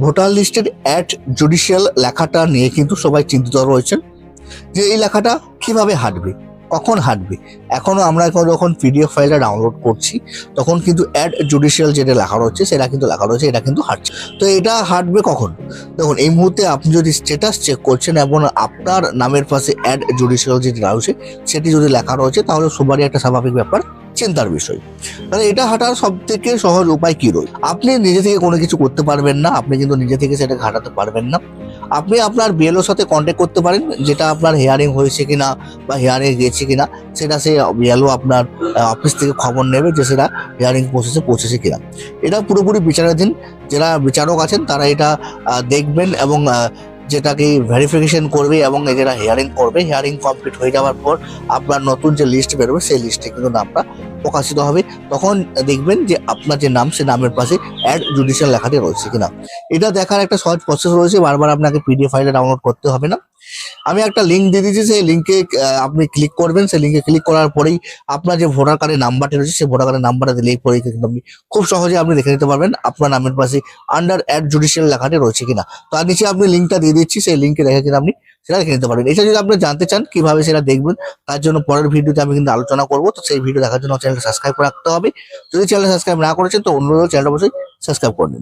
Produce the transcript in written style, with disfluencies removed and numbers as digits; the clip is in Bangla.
ভোটার লিস্টের অ্যাড জুডিশিয়াল লেখাটা নিয়ে কিন্তু সবাই চিন্তিত রয়েছেন যে এই লেখাটা কিভাবে হাঁটবে, কখন হাঁটবে। এখনো আমরা যখন পিডিএফ ফাইলটা ডাউনলোড করছি তখন কিন্তু অ্যাড জুডিশিয়াল যেটা লেখা রয়েছে সেটা কিন্তু লেখা রয়েছে, এটা কিন্তু হাঁটছে। তো এটা হাঁটবে কখন? দেখুন, এই মুহূর্তে আপনি যদি স্ট্যাটাস চেক করছেন এবং আপনার নামের পাশে অ্যাড জুডিশিয়াল যেটা রয়েছে সেটি যদি লেখা রয়েছে তাহলে সবারই একটা স্বাভাবিক ব্যাপার, চিন্তার বিষয়। তাহলে এটা হাঁটার সব থেকে সহজ উপায় কি রয়েছে? আপনি নিজে থেকে কোনো কিছু করতে পারবেন না, আপনি কিন্তু নিজে থেকে সেটা ঘাটাতে পারবেন না। আপনি আপনার বিএলওর সাথে কন্ট্যাক্ট করতে পারেন, যেটা আপনার হিয়ারিং হয়েছে কিনা বা হিয়ারিং গেছে কিনা সেটা সে বিএলও আপনার অফিস থেকে খবর নেবে যে সেটা হিয়ারিং প্রসেসে পৌঁছেছে কিনা। এটা পুরোপুরি বিচারাধীন, যারা বিচারক আছেন তারা এটা দেখবেন এবং যেটাকে ভেরিফিকেশন করবে এবং যারা হিয়ারিং করবে, হিয়ারিং কমপ্লিট হয়ে যাওয়ার পর আপনার নতুন যে লিস্ট বেরোবে সেই লিস্টে কিন্তু নামটা প্রকাশিত হবে। তখন দেখবেন যে আপনার যে নাম সে নামের পাশে অ্যাড জুডিশিয়াল লেখাটি রয়েছে কিনা। এটা দেখার একটা সহজ প্রসেস রয়েছে, বারবার আপনাকে পিডিএফ ফাইলে ডাউনলোড করতে হবে না। আমি একটা লিঙ্ক দিয়ে দিয়েছি, সেই লিঙ্কে আপনি ক্লিক করবেন। সেই লিঙ্কে ক্লিক করার পরেই আপনার যে ভোটার কার্ডের নাম্বারটি রয়েছে সেই ভোটার কার্ডের নাম্বারটা দিলেই পরেই কিন্তু আপনি খুব সহজে আপনি দেখে নিতে পারবেন আপনার নামের পাশে আন্ডার অ্যাড জুডিশিয়াল লেখাটি রয়েছে কিনা। তার নিচে আপনি লিঙ্কটা দিয়ে দিচ্ছি, সেই লিঙ্কে দেখে কিন্তু আপনি সেটা দেখে নিতে পারবেন। এটা যদি আপনি জানতে চান কিভাবে সেটা দেখবেন, তার জন্য পরের ভিডিওতে আমি কিন্তু আলোচনা করবো। তো সেই ভিডিও দেখার জন্য চ্যানেলটা সাবস্ক্রাইব করে রাখতে হবে। যদি চ্যানেল সাবস্ক্রাইব না করেছেন তো অনুরোধ চ্যানেলটা অবশ্যই সাবস্ক্রাইব করে নিন।